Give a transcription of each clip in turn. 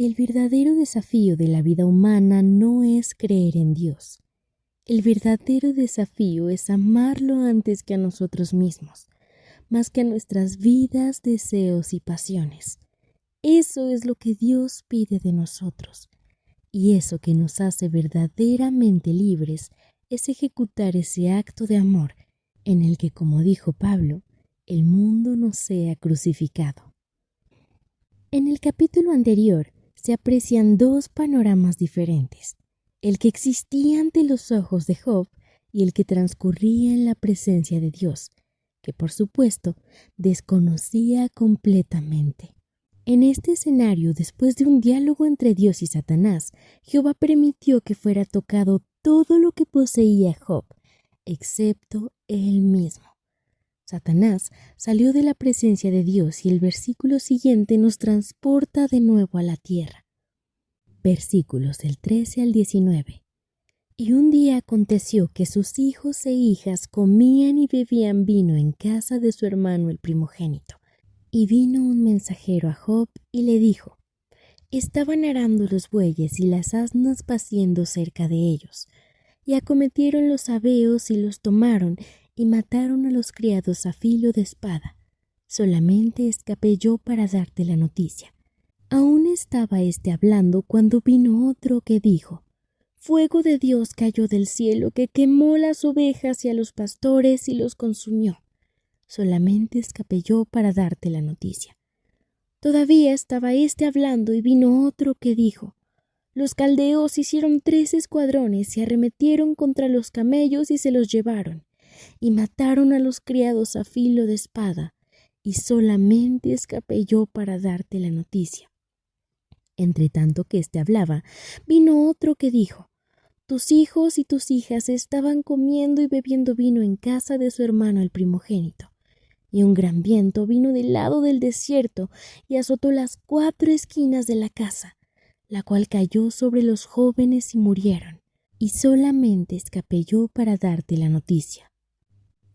El verdadero desafío de la vida humana no es creer en Dios. El verdadero desafío es amarlo antes que a nosotros mismos, más que a nuestras vidas, deseos y pasiones. Eso es lo que Dios pide de nosotros. Y eso que nos hace verdaderamente libres es ejecutar ese acto de amor en el que, como dijo Pablo, el mundo nos sea crucificado. En el capítulo anterior se aprecian dos panoramas diferentes, el que existía ante los ojos de Job y el que transcurría en la presencia de Dios, que por supuesto desconocía completamente. En este escenario, después de un diálogo entre Dios y Satanás, Jehová permitió que fuera tocado todo lo que poseía Job, excepto él mismo. Satanás salió de la presencia de Dios y el versículo siguiente nos transporta de nuevo a la tierra. Versículos del 13 al 19. Y un día aconteció que sus hijos e hijas comían y bebían vino en casa de su hermano el primogénito. Y vino un mensajero a Job y le dijo: Estaban arando los bueyes y las asnas paciendo cerca de ellos, y acometieron los sabeos y los tomaron, y mataron a los criados a filo de espada. Solamente escapé yo para darte la noticia. Aún estaba hablando cuando vino otro que dijo: Fuego de Dios cayó del cielo que quemó las ovejas y a los pastores y los consumió. Solamente escapé yo para darte la noticia. Todavía estaba hablando y vino otro que dijo: Los caldeos hicieron 3 escuadrones y arremetieron contra los camellos y se los llevaron, y mataron a los criados a filo de espada, y solamente escapé yo para darte la noticia. Entre tanto que hablaba, vino otro que dijo: Tus hijos y tus hijas estaban comiendo y bebiendo vino en casa de su hermano el primogénito. Y un gran viento vino del lado del desierto y azotó las 4 esquinas de la casa, la cual cayó sobre los jóvenes y murieron, y solamente escapé yo para darte la noticia.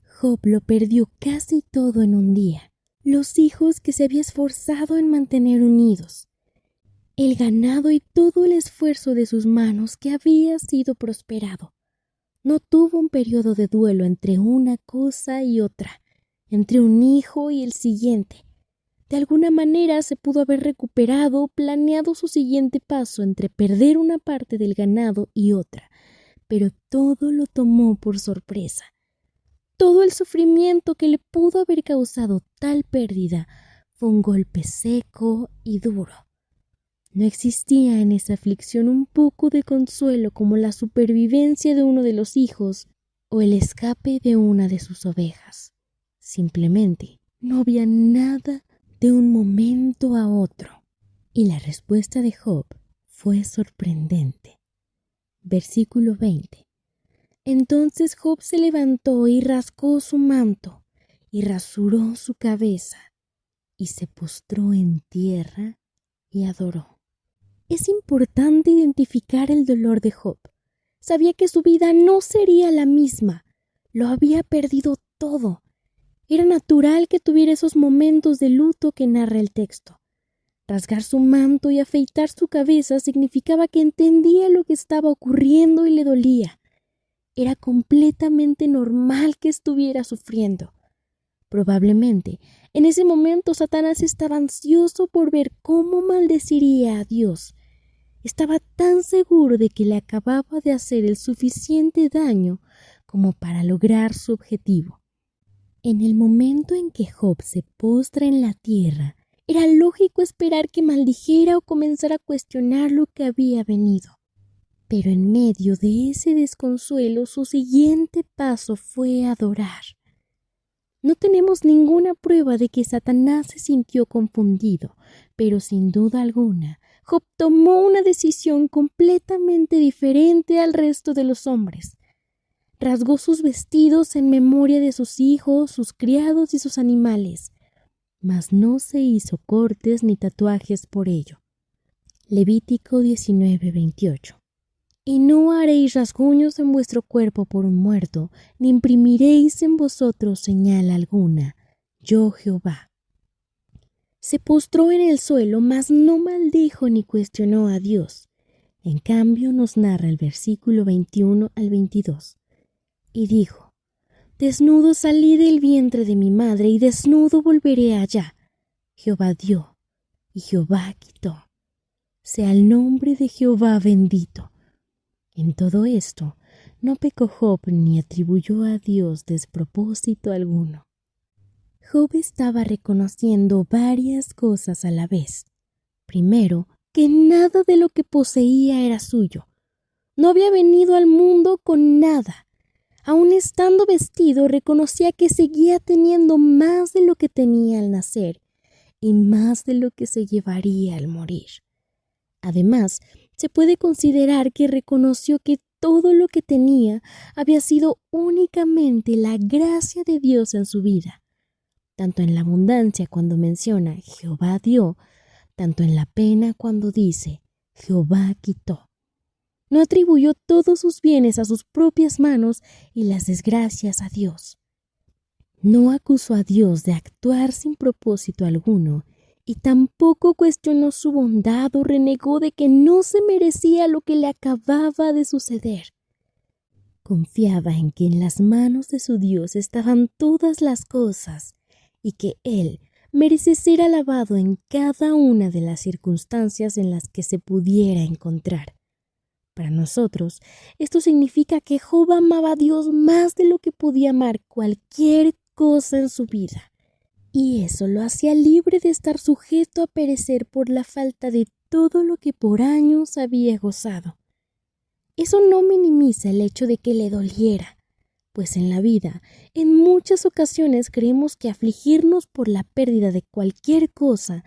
Job lo perdió casi todo en un día, los hijos que se había esforzado en mantener unidos, el ganado y todo el esfuerzo de sus manos que había sido prosperado. No tuvo un periodo de duelo entre una cosa y otra, entre un hijo y el siguiente. De alguna manera se pudo haber recuperado, planeado su siguiente paso entre perder una parte del ganado y otra, pero todo lo tomó por sorpresa. Todo el sufrimiento que le pudo haber causado tal pérdida fue un golpe seco y duro. No existía en esa aflicción un poco de consuelo como la supervivencia de uno de los hijos o el escape de una de sus ovejas. Simplemente no había nada de un momento a otro. Y la respuesta de Job fue sorprendente. Versículo 20. Entonces Job se levantó y rascó su manto, y rasuró su cabeza, y se postró en tierra y adoró. Es importante identificar el dolor de Job. Sabía que su vida no sería la misma. Lo había perdido todo. Era natural que tuviera esos momentos de luto que narra el texto. Rasgar su manto y afeitar su cabeza significaba que entendía lo que estaba ocurriendo y le dolía. Era completamente normal que estuviera sufriendo. Probablemente, en ese momento Satanás estaba ansioso por ver cómo maldeciría a Dios. Estaba tan seguro de que le acababa de hacer el suficiente daño como para lograr su objetivo. En el momento en que Job se postra en la tierra, era lógico esperar que maldijera o comenzara a cuestionar lo que había venido. Pero en medio de ese desconsuelo, su siguiente paso fue adorar. No tenemos ninguna prueba de que Satanás se sintió confundido, pero sin duda alguna, Job tomó una decisión completamente diferente al resto de los hombres. Rasgó sus vestidos en memoria de sus hijos, sus criados y sus animales, mas no se hizo cortes ni tatuajes por ello. Levítico 19:28. Y no haréis rasguños en vuestro cuerpo por un muerto, ni imprimiréis en vosotros señal alguna. Yo Jehová. Se postró en el suelo, mas no maldijo ni cuestionó a Dios. En cambio, nos narra el versículo 21 al 22. Y dijo: Desnudo salí del vientre de mi madre, y desnudo volveré allá. Jehová dio, y Jehová quitó. Sea el nombre de Jehová bendito. En todo esto, no pecó Job ni atribuyó a Dios despropósito alguno. Job estaba reconociendo varias cosas a la vez. Primero, que nada de lo que poseía era suyo. No había venido al mundo con nada. Aun estando vestido, reconocía que seguía teniendo más de lo que tenía al nacer y más de lo que se llevaría al morir. Además, se puede considerar que reconoció que todo lo que tenía había sido únicamente la gracia de Dios en su vida, tanto en la abundancia cuando menciona Jehová dio, tanto en la pena cuando dice Jehová quitó. No atribuyó todos sus bienes a sus propias manos y las desgracias a Dios. No acusó a Dios de actuar sin propósito alguno y tampoco cuestionó su bondad o renegó de que no se merecía lo que le acababa de suceder. Confiaba en que en las manos de su Dios estaban todas las cosas y que Él merece ser alabado en cada una de las circunstancias en las que se pudiera encontrar. Para nosotros, esto significa que Job amaba a Dios más de lo que podía amar cualquier cosa en su vida, y eso lo hacía libre de estar sujeto a perecer por la falta de todo lo que por años había gozado. Eso no minimiza el hecho de que le doliera, pues en la vida, en muchas ocasiones creemos que afligirnos por la pérdida de cualquier cosa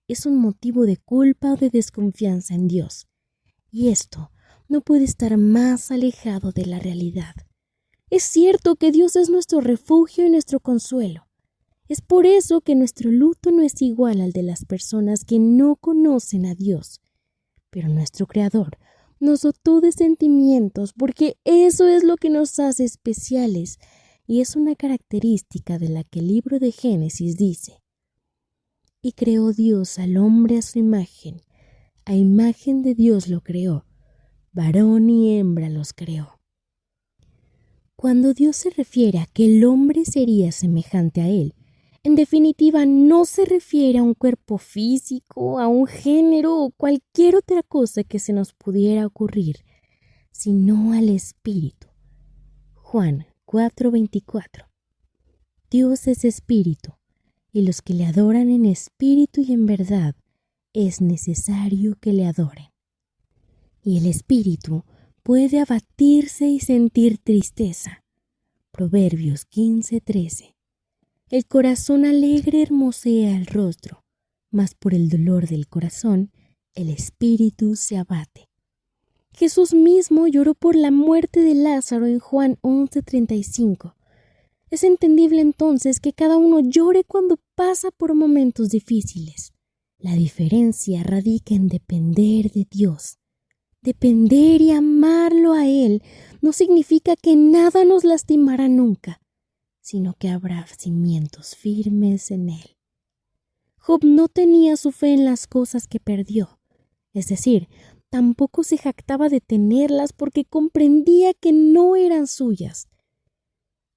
es un motivo de culpa o de desconfianza en Dios, y esto no puede estar más alejado de la realidad. Es cierto que Dios es nuestro refugio y nuestro consuelo. Es por eso que nuestro luto no es igual al de las personas que no conocen a Dios. Pero nuestro Creador nos dotó de sentimientos porque eso es lo que nos hace especiales y es una característica de la que el libro de Génesis dice: Y creó Dios al hombre a su imagen, a imagen de Dios lo creó, varón y hembra los creó. Cuando Dios se refiere a que el hombre sería semejante a él, en definitiva no se refiere a un cuerpo físico, a un género o cualquier otra cosa que se nos pudiera ocurrir, sino al espíritu. Juan 4:24. Dios es espíritu, y los que le adoran en espíritu y en verdad es necesario que le adoren. Y el espíritu puede abatirse y sentir tristeza. Proverbios 15:13. El corazón alegre hermosea el rostro, mas por el dolor del corazón el espíritu se abate. Jesús mismo lloró por la muerte de Lázaro en Juan 11:35. Es entendible entonces que cada uno llore cuando pasa por momentos difíciles. La diferencia radica en depender de Dios. Depender y amarlo a Él no significa que nada nos lastimará nunca, sino que habrá cimientos firmes en Él. Job no tenía su fe en las cosas que perdió, es decir, tampoco se jactaba de tenerlas porque comprendía que no eran suyas.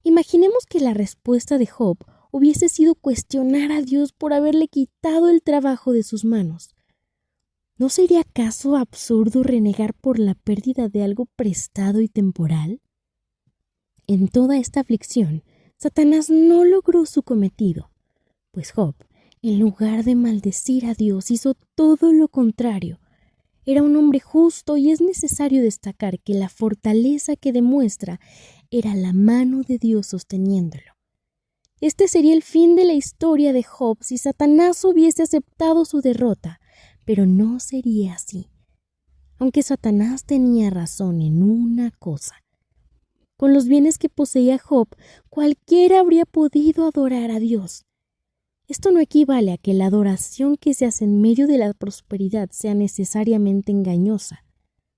Imaginemos que la respuesta de Job hubiese sido cuestionar a Dios por haberle quitado el trabajo de sus manos. ¿No sería acaso absurdo renegar por la pérdida de algo prestado y temporal? En toda esta aflicción, Satanás no logró su cometido, pues Job, en lugar de maldecir a Dios, hizo todo lo contrario. Era un hombre justo y es necesario destacar que la fortaleza que demuestra era la mano de Dios sosteniéndolo. Este sería el fin de la historia de Job si Satanás hubiese aceptado su derrota, pero no sería así. Aunque Satanás tenía razón en una cosa. Con los bienes que poseía Job, cualquiera habría podido adorar a Dios. Esto no equivale a que la adoración que se hace en medio de la prosperidad sea necesariamente engañosa.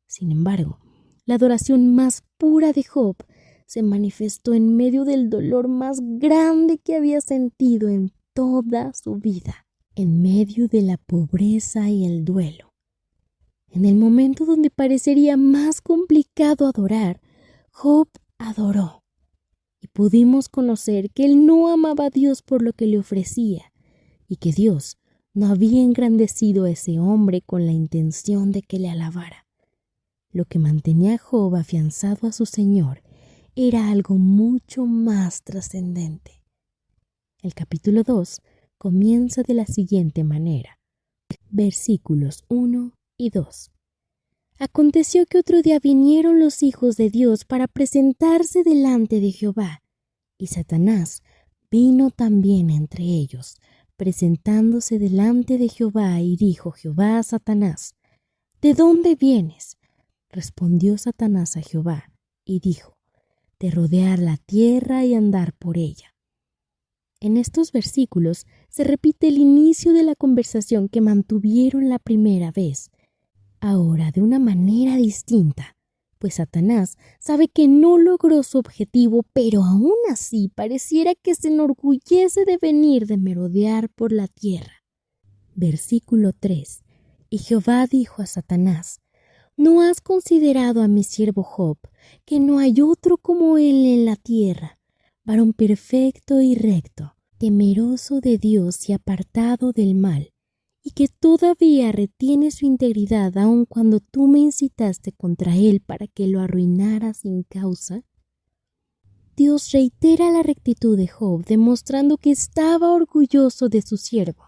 Sin embargo, la adoración más pura de Job se manifestó en medio del dolor más grande que había sentido en toda su vida. En medio de la pobreza y el duelo, en el momento donde parecería más complicado adorar, Job adoró y pudimos conocer que él no amaba a Dios por lo que le ofrecía y que Dios no había engrandecido a ese hombre con la intención de que le alabara. Lo que mantenía a Job afianzado a su Señor era algo mucho más trascendente. El capítulo 2 comienza de la siguiente manera. Versículos 1 y 2. Aconteció que otro día vinieron los hijos de Dios para presentarse delante de Jehová, y Satanás vino también entre ellos, presentándose delante de Jehová, y dijo Jehová a Satanás: ¿De dónde vienes? Respondió Satanás a Jehová, y dijo: de rodear la tierra y andar por ella. En estos versículos se repite el inicio de la conversación que mantuvieron la primera vez, ahora de una manera distinta, pues Satanás sabe que no logró su objetivo, pero aún así pareciera que se enorgullece de venir de merodear por la tierra. Versículo 3. Y Jehová dijo a Satanás: ¿No has considerado a mi siervo Job, que no hay otro como él en la tierra, varón perfecto y recto, temeroso de Dios y apartado del mal, y que todavía retiene su integridad aun cuando tú me incitaste contra él para que lo arruinara sin causa? Dios reitera la rectitud de Job, demostrando que estaba orgulloso de su siervo.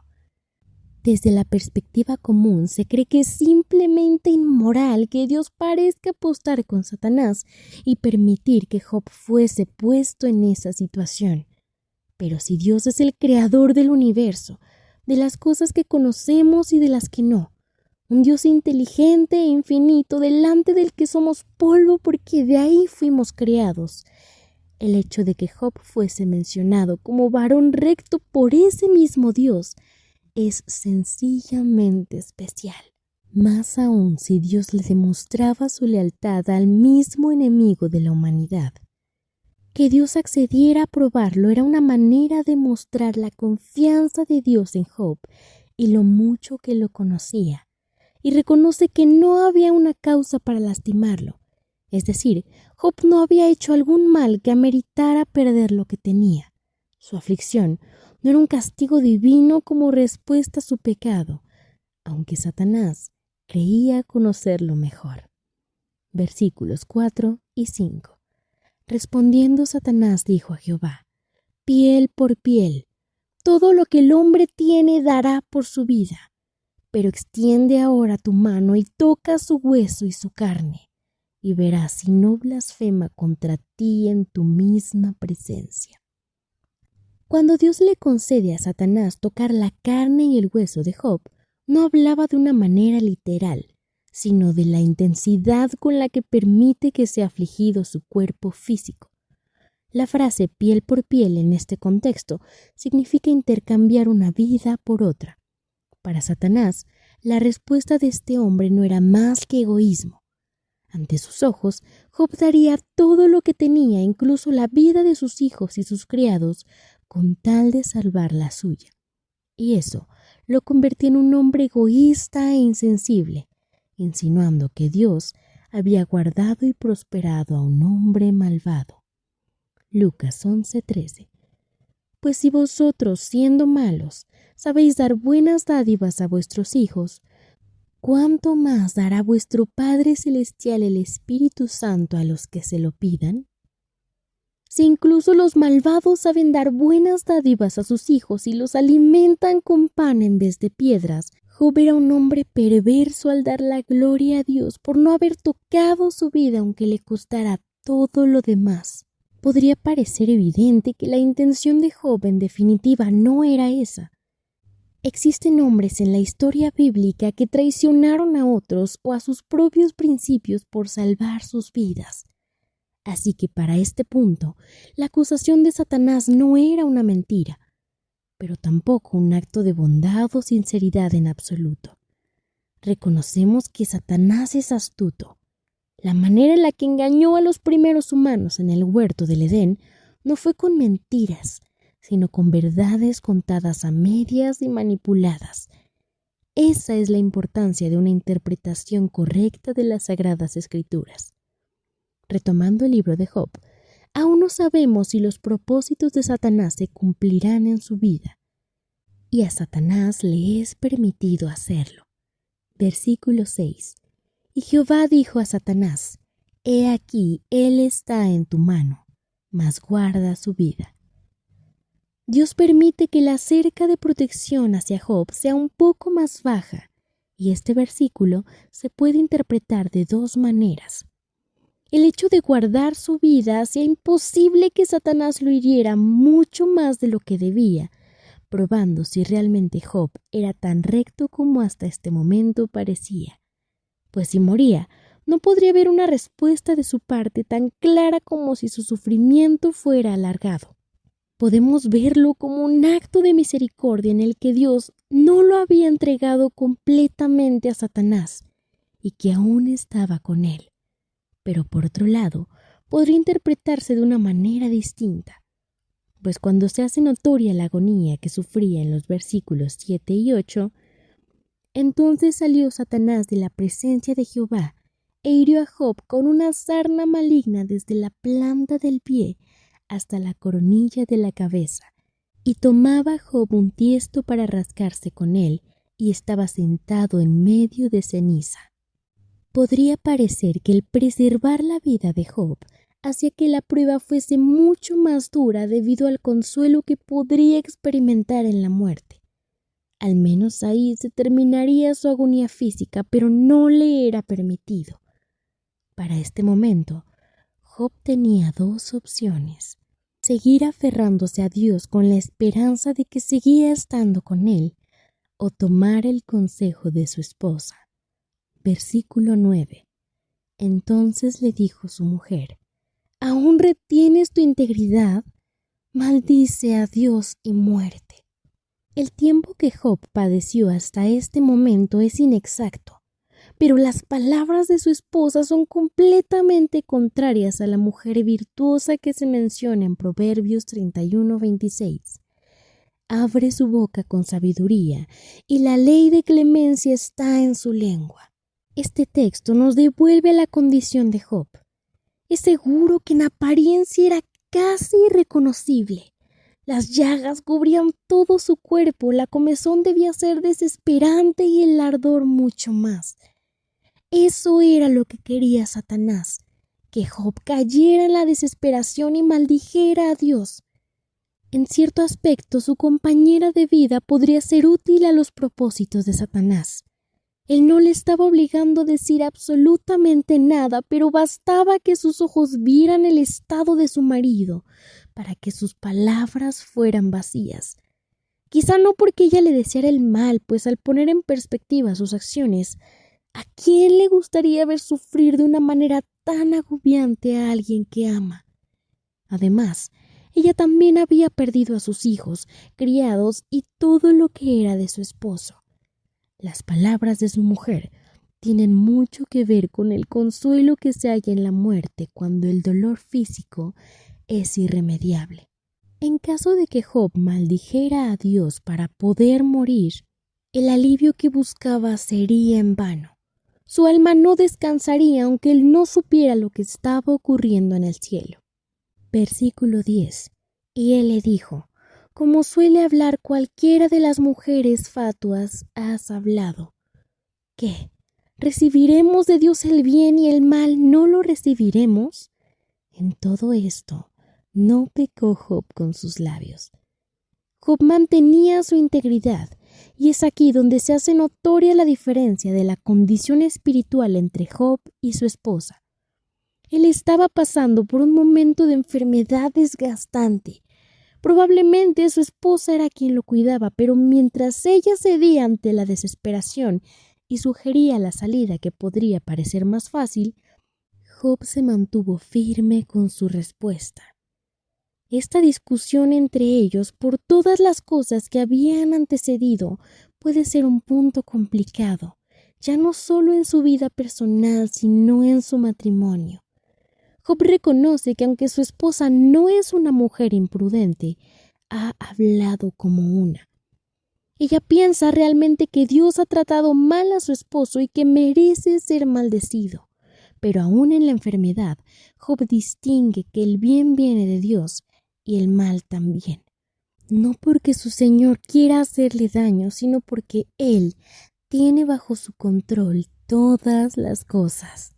Desde la perspectiva común se cree que es simplemente inmoral que Dios parezca apostar con Satanás y permitir que Job fuese puesto en esa situación. Pero si Dios es el creador del universo, de las cosas que conocemos y de las que no, un Dios inteligente e infinito delante del que somos polvo porque de ahí fuimos creados, el hecho de que Job fuese mencionado como varón recto por ese mismo Dios es sencillamente especial. Más aún si Dios le demostraba su lealtad al mismo enemigo de la humanidad. Que Dios accediera a probarlo era una manera de mostrar la confianza de Dios en Job y lo mucho que lo conocía, y reconoce que no había una causa para lastimarlo. Es decir, Job no había hecho algún mal que ameritara perder lo que tenía. Su aflicción no era un castigo divino como respuesta a su pecado, aunque Satanás creía conocerlo mejor. Versículos 4 y 5. Respondiendo Satanás dijo a Jehová: piel por piel, todo lo que el hombre tiene dará por su vida, pero extiende ahora tu mano y toca su hueso y su carne, y verás si no blasfema contra ti en tu misma presencia. Cuando Dios le concede a Satanás tocar la carne y el hueso de Job, no hablaba de una manera literal, sino de la intensidad con la que permite que sea afligido su cuerpo físico. La frase piel por piel en este contexto significa intercambiar una vida por otra. Para Satanás, la respuesta de este hombre no era más que egoísmo. Ante sus ojos, Job daría todo lo que tenía, incluso la vida de sus hijos y sus criados, con tal de salvar la suya. Y eso lo convertía en un hombre egoísta e insensible, insinuando que Dios había guardado y prosperado a un hombre malvado. Lucas 11:13. Pues si vosotros, siendo malos, sabéis dar buenas dádivas a vuestros hijos, ¿cuánto más dará vuestro Padre Celestial el Espíritu Santo a los que se lo pidan? Si incluso los malvados saben dar buenas dádivas a sus hijos y los alimentan con pan en vez de piedras, Job era un hombre perverso al dar la gloria a Dios por no haber tocado su vida aunque le costara todo lo demás. Podría parecer evidente que la intención de Job en definitiva no era esa. Existen hombres en la historia bíblica que traicionaron a otros o a sus propios principios por salvar sus vidas. Así que para este punto, la acusación de Satanás no era una mentira, pero tampoco un acto de bondad o sinceridad en absoluto. Reconocemos que Satanás es astuto. La manera en la que engañó a los primeros humanos en el huerto del Edén no fue con mentiras, sino con verdades contadas a medias y manipuladas. Esa es la importancia de una interpretación correcta de las Sagradas Escrituras. Retomando el libro de Job, aún no sabemos si los propósitos de Satanás se cumplirán en su vida, y a Satanás le es permitido hacerlo. Versículo 6. Y Jehová dijo a Satanás: He aquí, él está en tu mano, mas guarda su vida. Dios permite que la cerca de protección hacia Job sea un poco más baja, y este versículo se puede interpretar de dos maneras. El hecho de guardar su vida hacía imposible que Satanás lo hiriera mucho más de lo que debía, probando si realmente Job era tan recto como hasta este momento parecía. Pues si moría, no podría haber una respuesta de su parte tan clara como si su sufrimiento fuera alargado. Podemos verlo como un acto de misericordia en el que Dios no lo había entregado completamente a Satanás y que aún estaba con él. Pero por otro lado, podría interpretarse de una manera distinta, pues cuando se hace notoria la agonía que sufría en los versículos 7 y 8, entonces salió Satanás de la presencia de Jehová e hirió a Job con una sarna maligna desde la planta del pie hasta la coronilla de la cabeza, y tomaba Job un tiesto para rascarse con él, y estaba sentado en medio de ceniza. Podría parecer que el preservar la vida de Job hacía que la prueba fuese mucho más dura debido al consuelo que podría experimentar en la muerte. Al menos ahí se terminaría su agonía física, pero no le era permitido. Para este momento, Job tenía dos opciones: seguir aferrándose a Dios con la esperanza de que seguía estando con él, o tomar el consejo de su esposa. Versículo 9. Entonces le dijo su mujer: ¿Aún retienes tu integridad? Maldice a Dios y muérete. El tiempo que Job padeció hasta este momento es inexacto, pero las palabras de su esposa son completamente contrarias a la mujer virtuosa que se menciona en Proverbios 31:26. Abre su boca con sabiduría, y la ley de clemencia está en su lengua. Este texto nos devuelve a la condición de Job. Es seguro que en apariencia era casi irreconocible. Las llagas cubrían todo su cuerpo, la comezón debía ser desesperante y el ardor mucho más. Eso era lo que quería Satanás, que Job cayera en la desesperación y maldijera a Dios. En cierto aspecto, su compañera de vida podría ser útil a los propósitos de Satanás. Él no le estaba obligando a decir absolutamente nada, pero bastaba que sus ojos vieran el estado de su marido para que sus palabras fueran vacías. Quizá no porque ella le deseara el mal, pues al poner en perspectiva sus acciones, ¿a quién le gustaría ver sufrir de una manera tan agobiante a alguien que ama? Además, ella también había perdido a sus hijos, criados y todo lo que era de su esposo. Las palabras de su mujer tienen mucho que ver con el consuelo que se halla en la muerte cuando el dolor físico es irremediable. En caso de que Job maldijera a Dios para poder morir, el alivio que buscaba sería en vano. Su alma no descansaría aunque él no supiera lo que estaba ocurriendo en el cielo. Versículo 10. Y él le dijo: como suele hablar cualquiera de las mujeres fatuas, has hablado. ¿Qué? ¿Recibiremos de Dios el bien y el mal no lo recibiremos? En todo esto no pecó Job con sus labios. Job mantenía su integridad, y es aquí donde se hace notoria la diferencia de la condición espiritual entre Job y su esposa. Él estaba pasando por un momento de enfermedad desgastante. Probablemente su esposa era quien lo cuidaba, pero mientras ella cedía ante la desesperación y sugería la salida que podría parecer más fácil, Job se mantuvo firme con su respuesta. Esta discusión entre ellos por todas las cosas que habían antecedido puede ser un punto complicado, ya no solo en su vida personal, sino en su matrimonio. Job reconoce que aunque su esposa no es una mujer imprudente, ha hablado como una. Ella piensa realmente que Dios ha tratado mal a su esposo y que merece ser maldecido. Pero aún en la enfermedad, Job distingue que el bien viene de Dios y el mal también. No porque su Señor quiera hacerle daño, sino porque Él tiene bajo su control todas las cosas.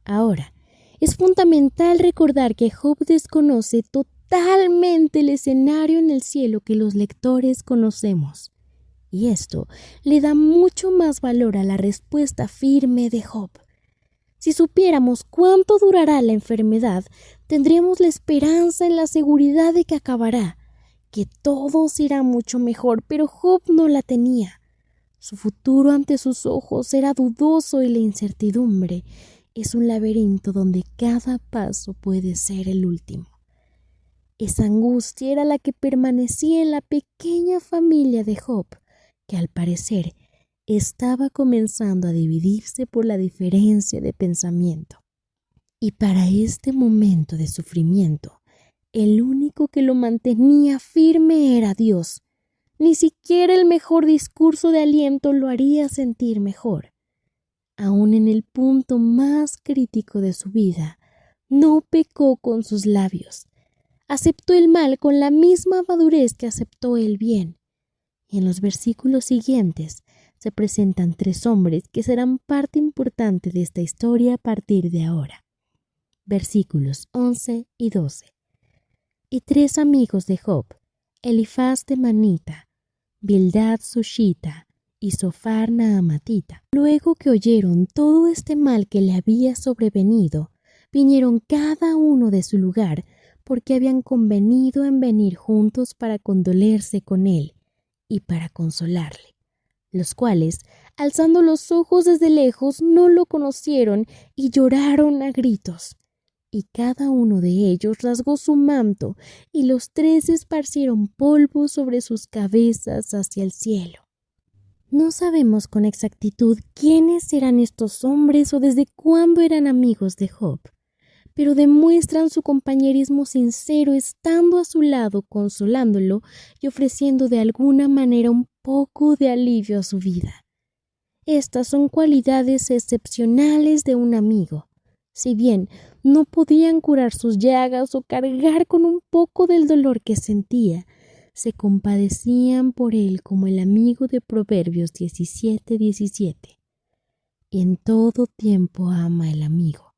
Ahora, es fundamental recordar que Job desconoce totalmente el escenario en el cielo que los lectores conocemos. Y esto le da mucho más valor a la respuesta firme de Job. Si supiéramos cuánto durará la enfermedad, tendríamos la esperanza en la seguridad de que acabará, que todo irá mucho mejor, pero Job no la tenía. Su futuro ante sus ojos era dudoso y la incertidumbre es un laberinto donde cada paso puede ser el último. Esa angustia era la que permanecía en la pequeña familia de Job, que al parecer estaba comenzando a dividirse por la diferencia de pensamiento. Y para este momento de sufrimiento, el único que lo mantenía firme era Dios. Ni siquiera el mejor discurso de aliento lo haría sentir mejor. Aún en el punto más crítico de su vida, no pecó con sus labios. Aceptó el mal con la misma madurez que aceptó el bien. Y en los versículos siguientes se presentan 3 hombres que serán parte importante de esta historia a partir de ahora. Versículos 11 y 12. Y 3 amigos de Job, Elifaz temanita, Bildad sushita y Sofar naamatita. Luego que oyeron todo este mal que le había sobrevenido, vinieron cada uno de su lugar porque habían convenido en venir juntos para condolerse con él y para consolarle, los cuales, alzando los ojos desde lejos, no lo conocieron y lloraron a gritos. Y cada uno de ellos rasgó su manto, y los 3 esparcieron polvo sobre sus cabezas hacia el cielo. No sabemos con exactitud quiénes eran estos hombres o desde cuándo eran amigos de Job, pero demuestran su compañerismo sincero estando a su lado, consolándolo y ofreciendo de alguna manera un poco de alivio a su vida. Estas son cualidades excepcionales de un amigo. Si bien no podían curar sus llagas o cargar con un poco del dolor que sentía, se compadecían por él como el amigo de Proverbios 17:17. Y en todo tiempo ama el amigo,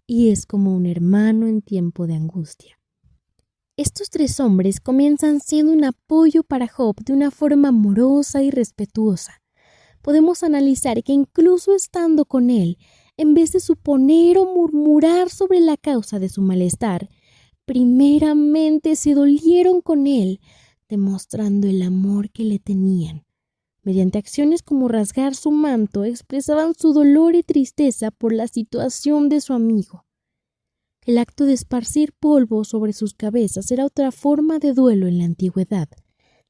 y es como un hermano en tiempo de angustia. Estos 3 hombres comienzan siendo un apoyo para Job de una forma amorosa y respetuosa. Podemos analizar que incluso estando con él, en vez de suponer o murmurar sobre la causa de su malestar, primeramente se dolieron con él, demostrando el amor que le tenían. Mediante acciones como rasgar su manto, expresaban su dolor y tristeza por la situación de su amigo. El acto de esparcir polvo sobre sus cabezas era otra forma de duelo en la antigüedad.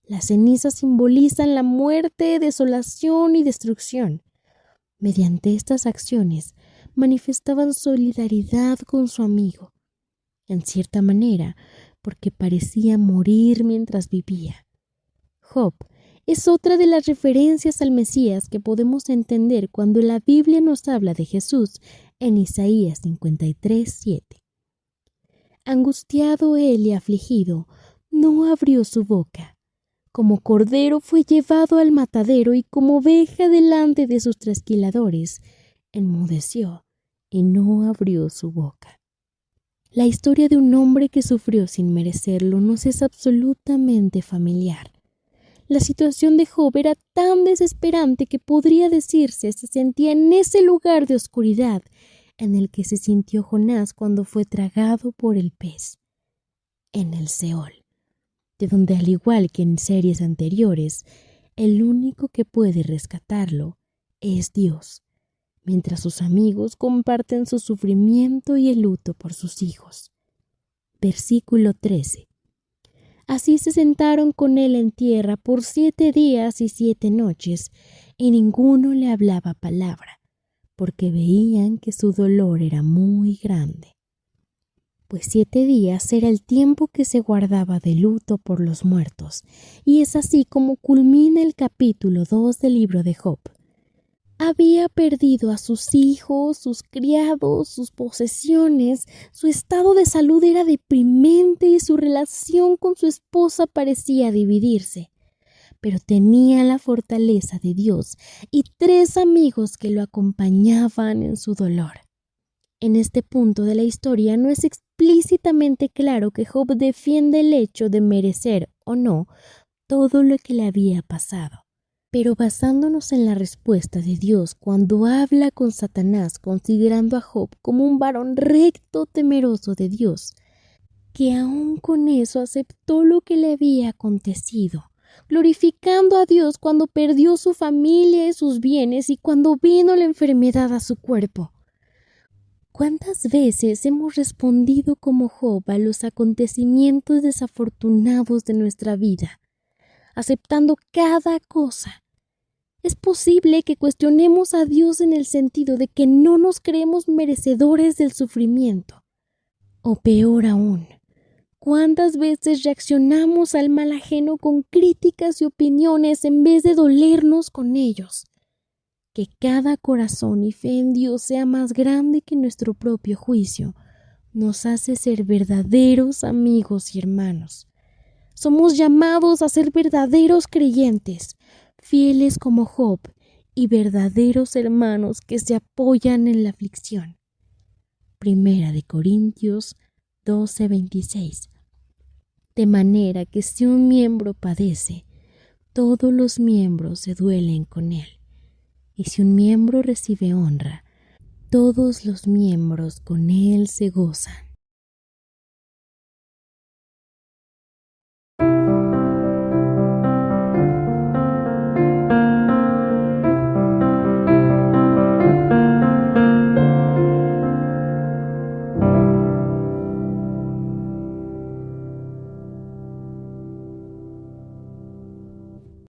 Las cenizas simbolizan la muerte, desolación y destrucción. Mediante estas acciones manifestaban solidaridad con su amigo, en cierta manera, porque parecía morir mientras vivía. Job es otra de las referencias al Mesías que podemos entender cuando la Biblia nos habla de Jesús en Isaías 53:7. Angustiado él y afligido, no abrió su boca. Como cordero fue llevado al matadero y como oveja delante de sus trasquiladores, enmudeció y no abrió su boca. La historia de un hombre que sufrió sin merecerlo nos es absolutamente familiar. La situación de Job era tan desesperante que podría decirse se sentía en ese lugar de oscuridad en el que se sintió Jonás cuando fue tragado por el pez, en el Seol, de donde al igual que en series anteriores, el único que puede rescatarlo es Dios, mientras sus amigos comparten su sufrimiento y el luto por sus hijos. Versículo 13. Así se sentaron con él en tierra por 7 días y 7 noches, y ninguno le hablaba palabra, porque veían que su dolor era muy grande. pues 7 días era el tiempo que se guardaba de luto por los muertos, y es así como culmina el capítulo 2 del libro de Job. Había perdido a sus hijos, sus criados, sus posesiones, su estado de salud era deprimente y su relación con su esposa parecía dividirse. Pero tenía la fortaleza de Dios y 3 amigos que lo acompañaban en su dolor. En este punto de la historia no es explícitamente claro que Job defiende el hecho de merecer o no todo lo que le había pasado. Pero basándonos en la respuesta de Dios cuando habla con Satanás, considerando a Job como un varón recto, temeroso de Dios, que aún con eso aceptó lo que le había acontecido, glorificando a Dios cuando perdió su familia y sus bienes y cuando vino la enfermedad a su cuerpo. ¿Cuántas veces hemos respondido como Job a los acontecimientos desafortunados de nuestra vida, aceptando cada cosa? Es posible que cuestionemos a Dios en el sentido de que no nos creemos merecedores del sufrimiento. O peor aún, ¿cuántas veces reaccionamos al mal ajeno con críticas y opiniones en vez de dolernos con ellos? Que cada corazón y fe en Dios sea más grande que nuestro propio juicio nos hace ser verdaderos amigos y hermanos. Somos llamados a ser verdaderos creyentes, fieles como Job y verdaderos hermanos que se apoyan en la aflicción. Primera de Corintios 12:26. De manera que si un miembro padece, todos los miembros se duelen con él. Y si un miembro recibe honra, todos los miembros con él se gozan.